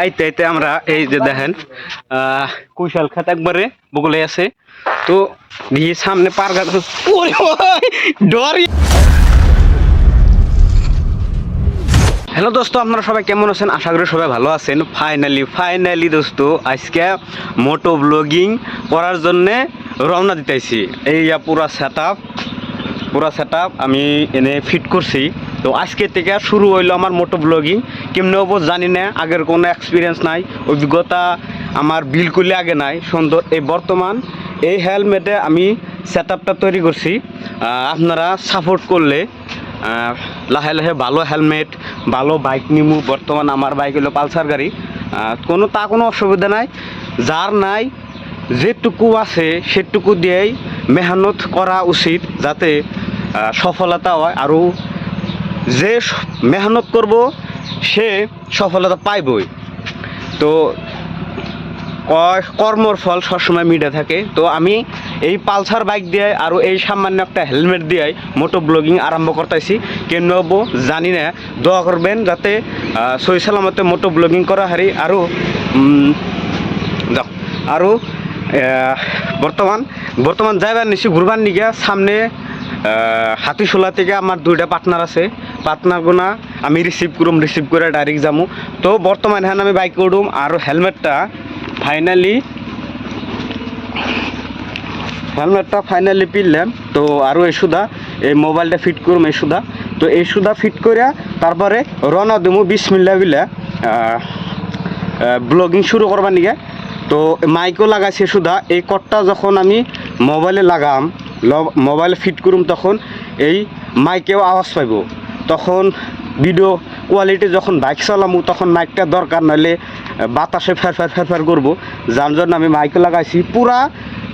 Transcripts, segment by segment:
আইতে আইতে আমরা এই যে দেখেন কুশাল খাত একবারে বগলে আছে তো দিয়ে সামনে পার ডর। হ্যালো দোস্ত, আপনারা সবাই কেমন আছেন? আশা করি সবাই ভালো আছেন। ফাইনালি দোস্ত আজকে মোটো ব্লগিং করার জন্যে রওনা দিতেছি। এই পুরা সেট আপ আমি এনে ফিট করছি। তো আজকে থেকে শুরু হইলো আমার মোটো ব্লগিং। কেমনে হবো জানি না, আগের কোনো এক্সপিরিয়েন্স নাই, অভিজ্ঞতা আমার বিলকুলই আগে নাই। সুন্দর এই বর্তমান এই হেলমেটে আমি সেট আপটা তৈরি করছি। আপনারা সাপোর্ট করলে লাহে লাহে ভালো হেলমেট ভালো বাইক নিমু। বর্তমান আমার বাইক হলো পালসার গাড়ি, কোনো অসুবিধা নাই। যার নাই যেটুকু আছে সেটুকু দিয়েই মেহনত করা উচিত, যাতে সফলতা হয়। আরও যে মেহনত করব সে সফলতা পাইবই। তো কর্মর ফল সবসময় মিটে থাকে। তো আমি এই পালসার বাইক দিয়ে আর এই সামান্য একটা হেলমেট দিয়ে মোটো ব্লগিং আরম্ভ করতেছি। কেন হবো জানি না, দোয়া করবেন যাতে সহি সালামতে মোটো ব্লগিং করা হারি। আরও বর্তমান যাইবার নিছি ঘুরবার নিগে সামনে হাতিশোলা থেকে আমার দুইটা পার্টনার আছে। পার্টনারগুনা আমি রিসিভ করে ডাইরেক্ট যাবো। তো বর্তমান হ্যাঁ আমি বাইক করুম আর হেলমেটটা ফাইনালি পিনলাম। তো আরও এই সুদা এই মোবাইলটা ফিট করুম এই সুদা। তো এই সুদা ফিট করে তারপরে রওনা দেবো বিসমিল্লাহ বিল্লাহ ব্লগিং শুরু করবার নিগে। তো মাইকও লাগাইছে সুদা। এই কটটা যখন আমি মোবাইলে লাগাম, মোবাইলে ফিট করুম, তখন এই মাইকেও আওয়াজ পাইব। তখন ভিডিও কোয়ালিটি যখন বাইক চালামু তখন মাইকটা দরকার, নইলে বাতাসে ফেরফের করবো। যার জন্য আমি মাইকে লাগাইছি। পুরা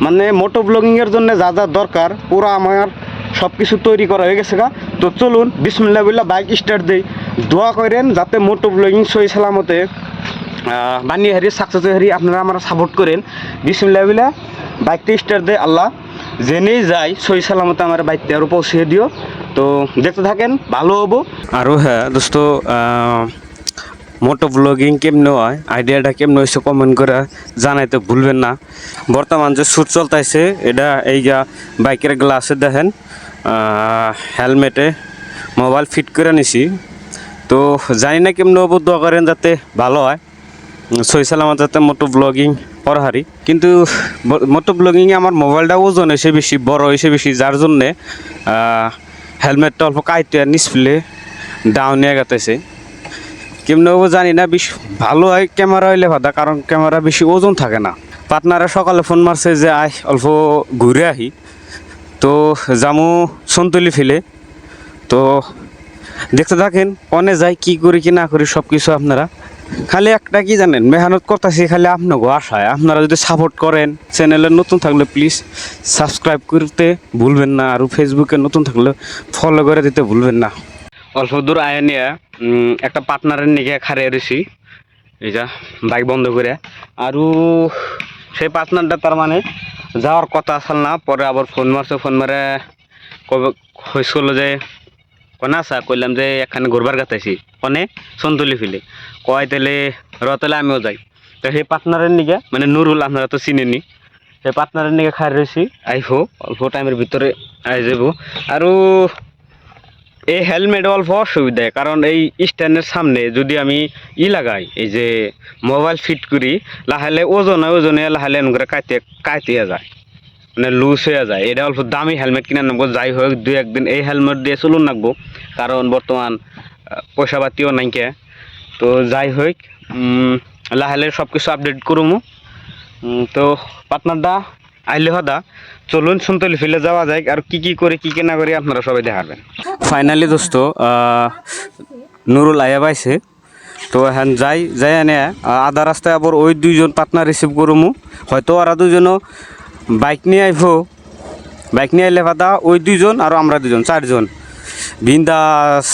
মানে মোটো ব্লগিংয়ের জন্য যা যা দরকার পুরা আমার সব কিছু তৈরি করা হয়ে গেছে গা। তো চলুন বিসমিল্লাহ বিল্লাহ বাইক স্টার্ট দেই। দোয়া করেন যাতে মোটো ব্লগিং সহি সালামতে বানিয়ে হারি সাকসেস হারি। আপনারা আমরা সাপোর্ট করেন। বিসমিল্লাহ বিল্লাহ বাইকটা স্টার্ট দেয়। আল্লাহ জেনেই যায় সহি সালামতে আমার বাইকটা আরও পৌঁছে দিও। তো দেখতে থাকেন, ভালো হবো। আরও হ্যাঁ দোস্ত, মোটো ব্লগিং কেমনে হয়, আইডিয়াটা কেমনে হয়েছে কমেন্ট করে জানাইতে ভুলবেন না। বর্তমান যে শ্যুট চলতেছে এটা এই বাইকের গ্লাসে দেখেন হেলমেটে মোবাইল ফিট করে নিছি। তো জানি না কেমনে হবো, দোয়া করেন যাতে ভালো হয় সহি সালামত, যাতে মোটো ব্লগিং করা হারি। কিন্তু মোটো ব্লগিংয়ে আমার মোবাইলটা ওজন এসে বেশি, বড় এসে বেশি, যার জন্যে হেলমেটটা অল্প কাইতে নিচফেলে ডাউন নিয়ে গেতেছে। কেমনে হবো জানি না। বেশ ভালো হয় ক্যামেরা হইলে ভাদা, কারণ ক্যামেরা বেশি ওজন থাকে না। পার্টনারে সকালে ফোন মারছে যে অল্প ঘুরে আহি। তো জামু সন্তুলি ফেলে। তো দেখতে থাকেন কনে যাই, কি করি কি না করি সব কিছু। আপনারা খালি একটা কি জানেন, মেহনত করতেছি খালি আপনাকে আশায়। আপনারা যদি সাপোর্ট করেন, চ্যানেলে নতুন থাকলে প্লিজ সাবস্ক্রাইব করতে ভুলবেন না। আর ফেসবুকে নতুন থাকলে ফলো করে দিতে ভুলবেন না। অল্প দূর আয় নিয়ে একটা পার্টনারের নিকে খাড়িয়ে রয়েছি এই যা বাইক বন্ধ করে। আরও সেই পার্টনারটা তার মানে যাওয়ার কথা আসল না, পরে আবার ফোন মারছে। ফোন মারে কবে হয়েছিল যে কনে আসা, কইলাম যে এখানে ঘুরবার গাতাইছি, কনে সন্তুলি ফিলে কয় তাহলে রতলে আমিও যাই। তো সেই পার্টনারের নিকে মানে নুরুল, আপনারা তো চিনেনি, সেই পার্টনারের নিকে খাই রয়েছি। আইফো অল্প টাইমের ভিতরে আই যাব। আরও এই হেলমেট অল্প অসুবিধা, কারণ এই স্ট্যান্ডের সামনে যদি আমি লাগাই, এই যে মোবাইল ফিট করি, লাহালে ওজনে লাহালে করে কাইতে যায়, মানে লুজ হয়ে যায়। এটা অল্প দামি হেলমেট কিনে নেবো। যাই হোক দু একদিন এই হেলমেট দিয়ে চলুন রাখবো, কারণ বর্তমান পয়সা পাতিও নাইকে। তো যাই হোক লাহালে সব কিছু আপডেট করবো। তো পার্টনারটা আইলে হদা চলুন সন্তলি ফেলে যাওয়া যায়। আর কি করে কি না করি আপনারা সবাই দেখাবেন। ফাইনালি দোস্ত নুরুল আয়া পাইছে। তো হ্যাঁ যাই এনে আধা রাস্তায় আবার ওই দুইজন পার্টনার রিসিভ করমু। হয়তো ওরা দুজনও বাইক নিয়ে আইলে ফাদা ওই দুইজন আর আমরা দুজন, চারজন বিন্দাস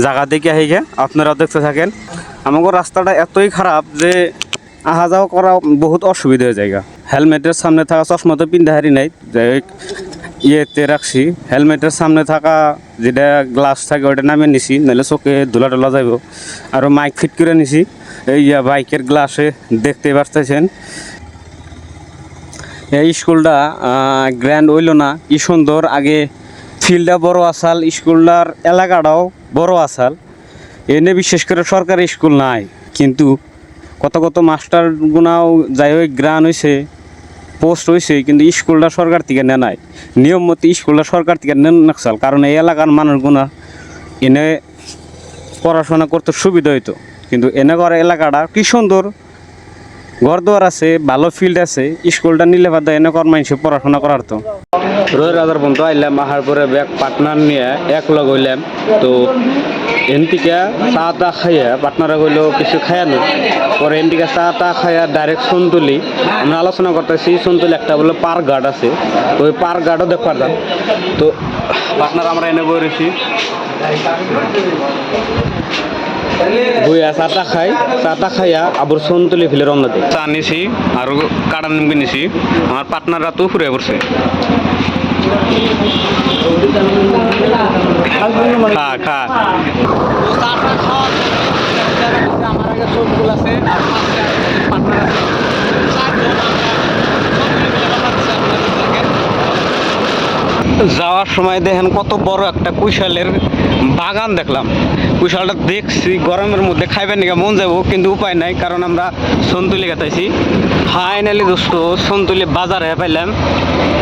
জায়গা দেখে আইগে আপনারাও দেখতে থাকেন। আমাকে রাস্তাটা এতই খারাপ যে আহা যাওয়া করা বহুত অসুবিধা হয়ে যায়। হেলমেটের সামনে থাকা চশমা তো পিন্ধা হারি নাই, ইয়েতে রাখছি। হেলমেটের সামনে থাকা যেটা গ্লাস থাকে ওটা নামিয়ে নিছি, নাহলে চোখে ধুলা টলা যাইব। আর মাইক ফিট করে নিছি। এই বাইকের গ্লাসে দেখতে পারতেছেন। এই স্কুলটা গ্র্যান্ড হইল না, কি সুন্দর। আগে ফিল্ডটা বড় আসাল, স্কুলটার এলাকাটাও বড় আসাল। এনে বিশেষ করে সরকারি স্কুল নাই, কিন্তু কত কত মাস্টার গুণাও যাই হোক গ্রান হয়েছে, পোস্ট হয়েছে, কিন্তু স্কুলটা সরকার থেকে নেয় নাই। নিয়ম মতো স্কুলটা সরকার থেকে নেন নাকসাল, কারণ এই এলাকার মানুষগুনা এনে পড়াশোনা করতে সুবিধা হইতো। কিন্তু এনে করে এলাকাটা কি সুন্দর, ঘরদুয়ার আছে, ভালো ফিল্ড আছে, স্কুলটা নিলে বাদ এনে কর মানুষে পড়াশোনা করার। তো রোজ রাজার বন্ধু আইলাম, আহার পরে ব্যাগ পার্টনার নিয়ে এক লগ হইলাম। তো এনটিকা চা টা খাইয়া পার্টনারে কইলো কিছু খাইয়া না, পরে এনটিকা চা টা খাইয়া ডাইরেক্ট সন্তুলি আমরা আলোচনা করতেছি। সন্তুলি একটা বলে পার্ক গার্ড আছে, ওই পার্ক গার্ডও দেখ পারতাম। তো পার্টনার আমরা এনে বইছি বইয়া চাটা খাই, চাটা খাইয়া আবার সন্তুলি ফেলে রওনা দিই। চা নিছি আর কাটা নিমকি নিছি, আমার পার্টনাররা তো ফুরে পড়ছে। খা খা যাওয়ার সময় দেখেন কত বড় একটা কুশালের বাগান দেখলাম। কুশালটা দেখছি গরমের মধ্যে খাইবেন নাকি মন যাবো, কিন্তু উপায় নাই, কারণ আমরা সন্তুলি কাটাইছি। ফাইনালি দোস্ত সন্তুলি বাজারে পাইলাম,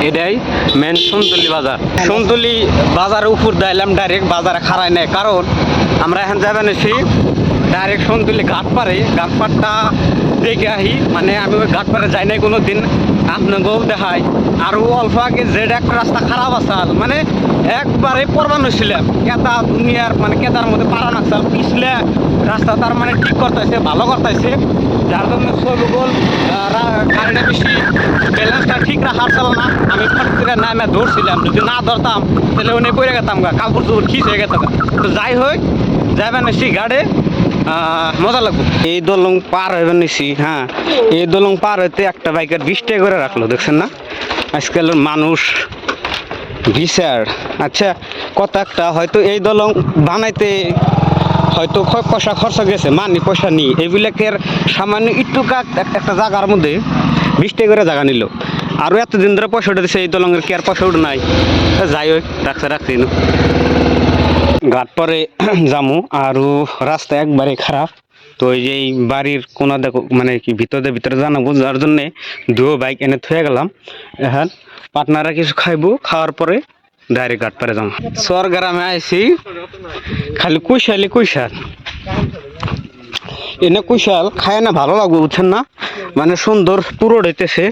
এটাই মেন সন্তুলি বাজার। সন্তুলি বাজারের উপর দাইলাম, ডাইরেক্ট বাজারে খারাই নাই, কারণ আমরা এখন যাবেন ডাইরেক্ট সন্তুলি ঘাটপাড়ে। ঘাটপাড়টা দেখে আহি, মানে আমি ওই ঘাটপাড়ে যাই নাই কোনো দিন, আপনাকেও দেখাই। আরও অল্প আগে যেটা একটা রাস্তা খারাপ আসাল, মানে একবারে পরবান হয়েছিলাম, কেদা দুনিয়ার মানে কেদার মধ্যে পাড়া নাকসাল, পিছলে রাস্তা তার মানে ঠিক করতেছে, ভালো করতেছে, যার জন্য সবগুল গাড়িটা বেশি ব্যালেন্সটা ঠিক রাখার ছিল না। আমি ফট করে নামে ধরছিলাম, যদি না ধরতাম তাহলে উনি পড়ে গেতাম গা, কাপড় চোপড় খিচ হয়ে গেতাম। তো যাই হোক যাবেন এসি গাড়ি মজা লাগবে। এই দলং পার হইবেন নিছি, হ্যাঁ এই দলং পার হইতে একটা বাইকের 20 টাকা করে রাখলো, দেখছেন না আজকালের মানুষ বিচার। আচ্ছা কত একটা হয়তো এই দলং বানাইতে হয়তো পয়সা খরচ গেছে, মানি পয়সা নিয়ে এইবিলাকের সামান্য একটু একটা জায়গার মধ্যে 20 টাকা করে জায়গা নিল। আরও এতদিন ধরে পয়সা উঠে দিচ্ছে, এই দলঙের কি আর পয়সা উঠে নাই? যাই হোক রাখছি ঘাট পরে যামু, আরও রাস্তা একবারে খারাপ। তো এই যে এই বাড়ির কোনা দেখো, মানে কি ভিতরে জানাবো, যার জন্যে দুও বাইক এনে থুয়ে গেলাম। এখন পার্টনাররা কিছু খাইবো, খাওয়ার পরে ডাইরেক্ট ঘাট পারে যাবো। চর গ্রামে আইসি, খালি কুশাল এনে কুশাল খায় না ভালো লাগবে, বুঝছেন না? মানে সুন্দর পুরো হইতেছে,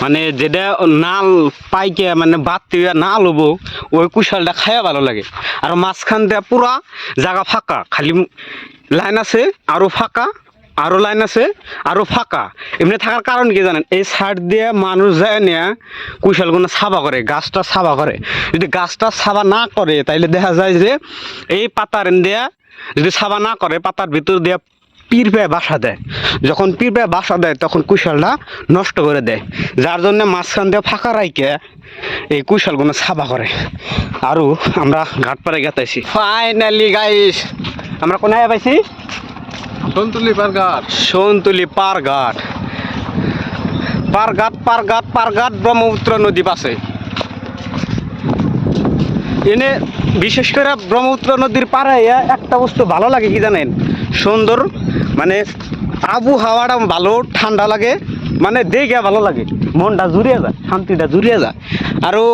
মানে যেটা নাল পাইকে মানে বাতি নাল হবো, ওই কুশালটা খায়া ভালো লাগে। আর মাঝখান দেওয়া পুরা জায়গা ফাঁকা, খালি লাইন আছে আরো ফাঁকা, আরো লাইন আছে আরো ফাঁকা। এমনি থাকার কারণ কি জানেন? এই সাইড দিয়ে মানুষ যায় নিয়ে কুশালগুলো সাবা করে, গাছটা সাবা করে। যদি গাছটা সাবা না করে তাইলে দেখা যায় যে এই পাতার দেয়া যদি সাবা না করে, পাতার ভিতর দিয়ে পীর পেয়ে বাসা দেয়। যখন পীর পেয়ে বাসা দেয় তখন কুশালটা নষ্ট করে দেয়, যার জন্য মাঝখান দিয়ে ফাঁকা রাইকে এই কুশালগুলো সাবা করে। আরও আমরা ঘাটপাড়ে গেতাইছি। ফাইনালি গাইস আমরা কোনায় পাইছি? সন্তুলি পারঘাট ব্রহ্মপুত্র নদী পাশে। এনে বিশেষ করে ব্রহ্মপুত্র নদীর পাড়ে একটা বস্তু ভালো লাগে কি জানেন? সুন্দর, মানে আবহাওয়াটা ভালো, ঠান্ডা লাগে, মানে দেখে ভালো লাগে, মনটা জুড়িয়ে যায়, শান্তিটা জুড়িয়ে যায়। আরও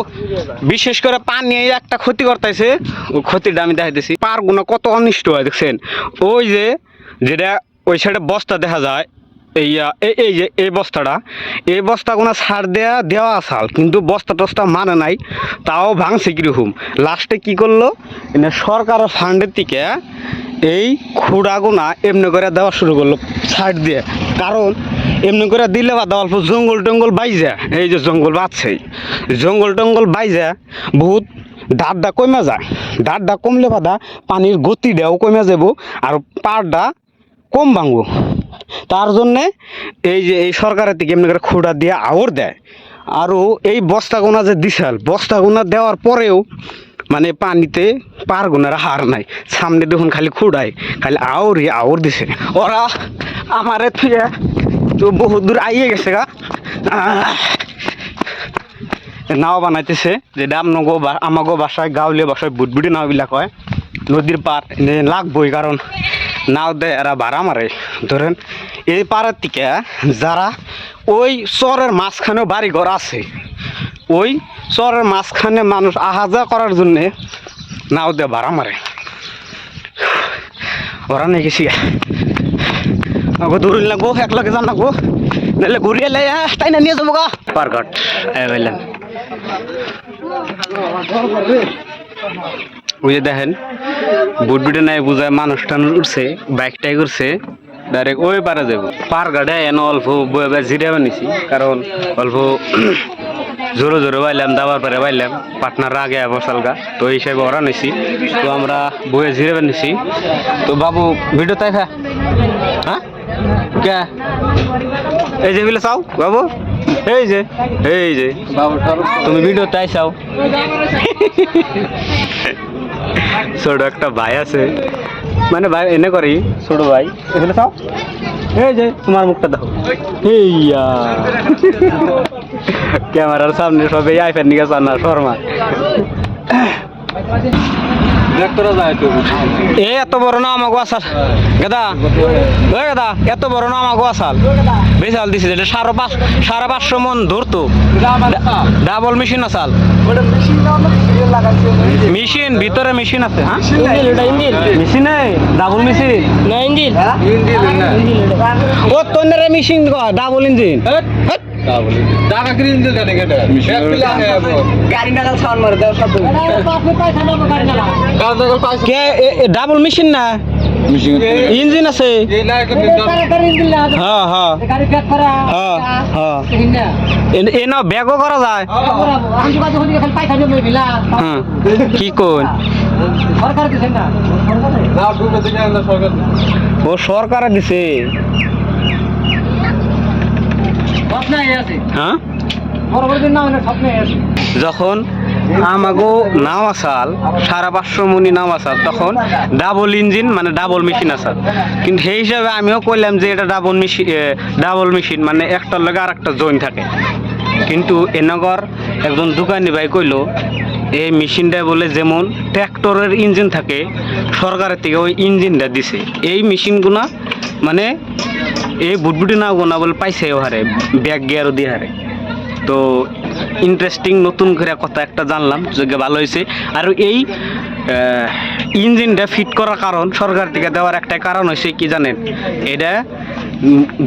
বিশেষ করে পানি একটা ক্ষতি করতেছে, ওই ক্ষতিটা আমি দেখাইতেছি। পারগুলো কত অনিষ্ট হয় দেখছেন? ওই যে যেটা ওই সাইডে বস্তা দেখা যায়, এই যে এই বস্তাগুলো ছাড় দেওয়া আসাল, কিন্তু বস্তা টস্তা মানে নাই, তাও ভাঙছে কিরকম। লাস্টে কি করলো, সরকারের ফান্ডের থেকে এই খুঁড়াগুনা এমনি করে দেওয়া শুরু করলো সাইড দিয়ে। কারণ এমনি করে দিলে বা অল্প জঙ্গল বাইজা, এই যে জঙ্গল বাঁচছেই, জঙ্গল বাইজা বহুত ডাঁটটা কমে যায়। ডাঁটটা কমলে বাদা পানির গতিটাও কমে যাব, আর পাড়টা কম ভাঙবো। তার জন্যে এই যে এই সরকারের থেকে এমনি করে খুঁড়া দিয়ে আওর দেয়। আরও এই বস্তাগুনা যে দিশাল, বস্তাগুনা দেওয়ার পরেও মানে পানিতে পার গুনার হার নাই, সামনে দেখুন খালি খুঁড়ায়, খালি আউর দিছে ওরা আমারে থুয়ে তো বহুত দূর আইয়ে গেছে গা। নাও বানাইতেছে, যেটা আমাগো বাসায় গাঁৱলীয়া বাসায় বুটবুটি নাওবিলাক হয়, নদীর পার লাগবই, কারণ নাও দেয় এরা ভাড়া মারে। ধরেন এই পাড়ের থেকে যারা ওই চরের মাঝখানেও বাড়ি ঘর আছে, ওই চরের মাঝখানে মানুষ আহা যাওয়া করার জন্যে নাও দিয়ে ভাড়া মারে। ওরা নিয়ে গেছি দূর লাগবো, এক লগে যান লাগবো, নাহলে ঘুরিয়ে লাই তাই না নিয়ে যাবো গা পারঘাট বললেন। ওই যে দেখেন বুটবুটে নাই বুঝায় মানুষ টানুষ উঠছে, বাইকটাই করছে ডাইরেক্ট ওই পারে যাবো পারঘাটে। এনে অল্প বয়ে জিরে বানিয়েছি, কারণ অল্প জোরে জোরে বাইলাম, দাবার পরে বাইলাম, পাটনার আগে বসালগা, তো এই হিসাবে ওরা নিছি। তো আমরা বয়ে জিরে বানিয়েছি। তো বাবু ভিডিও তাই হ্যাঁ কে এই যে বলে চাও বাবু, এই যে তুমি ভিডিও তাই চাও। ছোট একটা ভাই আছে, মানে ভাই এনে করি ছোট ভাই, এখানে চাও, এই যে তোমার মুখটা দেখো, এইয়া ক্যামেরার সামনে সবাই আইফেন নিয়ে চান না শর্মা। এ এত বড় না আমাকে আসাল গেদা, ওই গেদা এত বড় না আমাকে আসাল বেশাল দিছে, এটা 550 মন ধরতো, ডাবল মেশিন আসাল, মেশিন ভিতরে মেশিন আছে, হ্যাঁ মেশিন ডাবল মেশিন না ইঞ্জিন, ও তোর machine double engine double machine না ইঞ্জিন আছে, এ না ব্যাগও করা যায়। কি কোন ও সরকার দিছে, হ্যাঁ যখন আমাগো নাও আসাল 550 মনি নাও আসাল, তখন ডাবল ইঞ্জিন মানে ডাবল মেশিন আসাল। কিন্তু সেই হিসাবে আমিও কইলাম যে এটা ডাবল মেশিন মানে একটার লগে আর একটা জয়েন থাকে। কিন্তু এনগর একজন দোকানি ভাই কইলো এই মেশিনটা বলে যেমন ট্র্যাক্টরের ইঞ্জিন থাকে, সরকারের থেকে ওই ইঞ্জিনটা দিছে। এই মেশিনগুলা মানে এই বুটবুটি নাও গোনা বলে পাইছে ও হারে ব্যাগ গিয়ারও দিয়ে হারে। তো ইন্টারেস্টিং নতুন করে কথা একটা জানলাম, যে ভালো হয়েছে। আর এই ইঞ্জিনটা ফিট করার কারণ, সরকার থেকে দেওয়ার একটা কারণ হয়েছে কি জানেন, এটা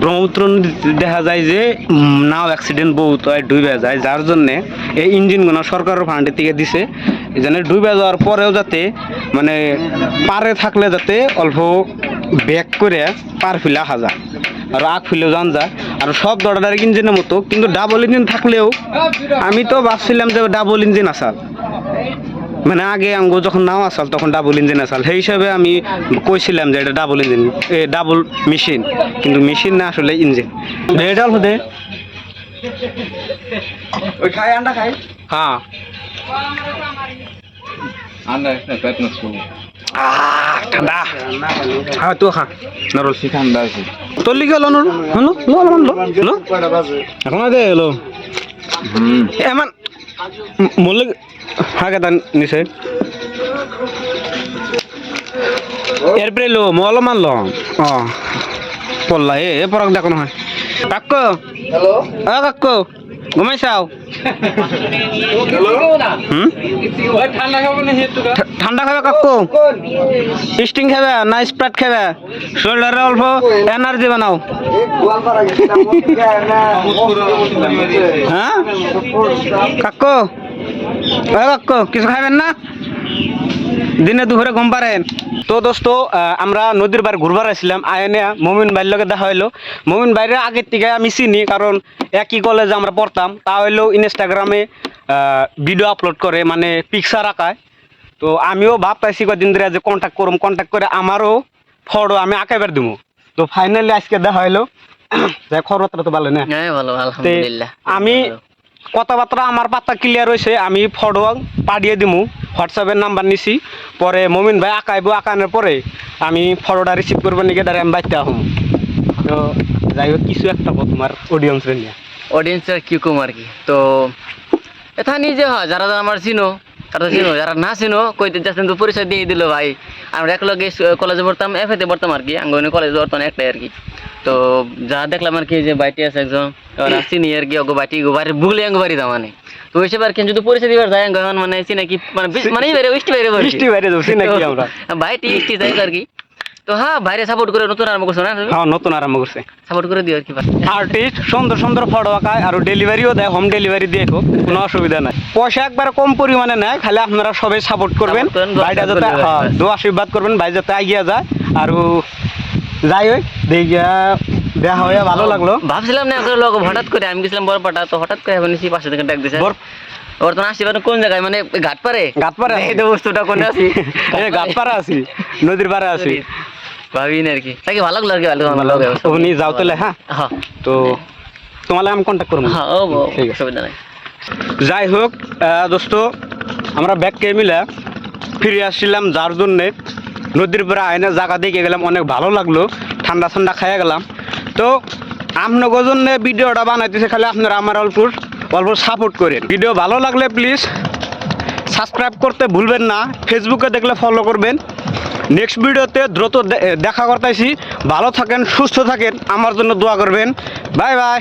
ব্রহ্মপুত্র নদীতে দেখা যায় যে নাও অ্যাক্সিডেন্ট বহুত হয়, ডুবে যায়, যার জন্যে এই ইঞ্জিনগুলো সরকারের ফান্ডের থেকে দিছে। এই জন্য ডুবে যাওয়ার পরেও যাতে মানে পারে থাকলে যাতে অল্প ব্যাক করে পার ফিলে আসা যায়, আর আগ ফিলেও যান যায়। আর সব দরদার ইঞ্জিনের মতো, কিন্তু ডাবল ইঞ্জিন থাকলেও আমি তো ভাবছিলাম যে ডাবল ইঞ্জিন আসাল, মানে আগে আঙ্গো যখন নাও আসাল তখন ডাবল ইঞ্জিন আসাল, সেই হিসাবে আমি কইছিলাম যে এটা ডাবল ইঞ্জিন, ডাবল মেশিন, কিন্তু মেশিন না আসলে ইঞ্জিন। এটা অল্প দে ওই খাই আন্ডা খাই, হ্যাঁ ঠান্ডা হ্যাঁ তো খা নরল ঠান্ডা আছে তোর লিখে হলো লো এখন দে এলো এমন মূল্য হাগে তার নিচে এরপরে লো মল মানল পড়লা এ পরক দেখো নহয় কাক্ক হ্যালো কাক্ক ঘুমাইছাও ঠান্ডা খাবে কাকু, স্টিং খাবে না স্প্রাইট খাবে, শোল্ডারে অল্প এনার্জি বানাও। হ্যাঁ কাকু কাকু কিছু খাবেন না, দিনে দুপুরে ঘুম পারেন। তো দোস্ত আমরা নদীর বার ঘুরবার আসছিলাম, আয়নে মমিন ভাইয়ের লগে দেখা হইলো। মমিন ভাইয়ের আগের থেকে আমি চিনি, কারণ একই কলেজে আমরা পড়তাম। তা হইলেও ইনস্টাগ্রামে ভিডিও আপলোড করে, মানে পিকচার আঁকায়। তো আমিও ভাবতাইছি কদিন ধরে যে কন্ট্যাক্ট করে আমারও ফটো আমি আঁকাইবার দিব। তো ফাইনালি আজকে দেখা হইলো, খবরটা তো ভালো না? ভালো আলহামদুলিল্লাহ। আমি কথাবার্তা আমার পাতা ক্লিয়ার হয়েছে, আমি ফটো পাঠিয়ে দিমু, হোয়াটসঅ্যাপের নাম্বার নিছি, পরে মমিন ভাই আঁকাইবো, আঁকানোর পরে আমি ফটোটা রিসিভ করবো নিকে দাঁড়িয়ে আমি বাইতে আহম। তো যাই হোক কিছু একটা তোমার অডিয়েন্সের নিয়ে অডিয়েন্সের কি কম আর কি। তো এটা নিজে হয় যারা যারা আমার চিনো তারা চিনো, যারা না চিনো কইতে যাচ্ছেন তো পরিচয় দিয়ে দিল ভাই। আমরা একলগে কলেজে পড়তাম, এফএতে পড়তাম আর কি, আঙ্গনে কলেজ বর্তমানে একটাই আর কি। তো যা দেখলাম আর কি যে বাইটি আছে একজন, এবার চিনি আর কি অগো বাইটি বাড়ির বুগলে আঙ্গ বাড়ি দাম মানে। তো ওই হিসেবে আর কি যদি পরিচয় দিবার যায় এখন মানে চিনা কি মানে মানে বাইরে ইষ্টি বাইরে বৃষ্টি বাইরে যাচ্ছি নাকি আমরা বাইটি ইষ্টি যাই আর কি। তো হ্যাঁ বাইরে সাপোর্ট করে নতুন আরম্ভ করছো না? হ্যাঁ নতুন আরম্ভ করছে, সাপোর্ট করে দিও আর কি। আর্টিস্ট সুন্দর সুন্দর ফটো আঁকায় আর ডেলিভারিও দেয়, হোম ডেলিভারি দিয়ে কোনো অসুবিধা নাই। পয়সা একবার কম পরিমাণে নেয়, খালি আপনারা সবাই সাপোর্ট করবেন, Support করবেন, ভাইটা দোয়া যাতে আশীর্বাদ করবেন। দোয়া আশীর্বাদ করবেন, ভাই যাতে এগিয়ে যায়। আর যাই হোক দেখিয়া দেখা হয়ে ভালো লাগলো। ভাবছিলাম না একবার লোক হঠাৎ করে আমি গেছিলাম বরপাটা, তো হঠাৎ করে এখন নিচে পাশে থেকে ডাক দিছে বর্তমান আসছি মানে কোন জায়গায় মানে ঘাট পারে এই তো বস্তুটা কোনে আছি ঘাট পাড়া আছি, নদীর পাড়ে আছি, ভাবি না আর কি। তাকে ভালো লাগলো আর কি, ভালো লাগে উনি যাও তাহলে। হ্যাঁ হ্যাঁ তো তোমার আমি কন্ট্যাক্ট করবো। হ্যাঁ ও অসুবিধা নাই। যাই হোক দোস্ত, আমরা ব্যাগকে মিলে ফিরে আসছিলাম, যার জন্যে নদীর পরে আয়না জায়গা দেখে গেলাম, অনেক ভালো লাগলো, ঠান্ডা ঠান্ডা খাইয়া গেলাম। তো আপনার জন্য ভিডিওটা বানাইতেছে, খালি আপনারা আমার অল্প সাপোর্ট করেন। ভিডিও ভালো লাগলে প্লিজ সাবস্ক্রাইব করতে ভুলবেন না, ফেসবুকে দেখলে ফলো করবেন। নেক্সট ভিডিওতে দ্রুত দেখা করতেছি। ভালো থাকেন, সুস্থ থাকেন, আমার জন্য দোয়া করবেন। Bye bye.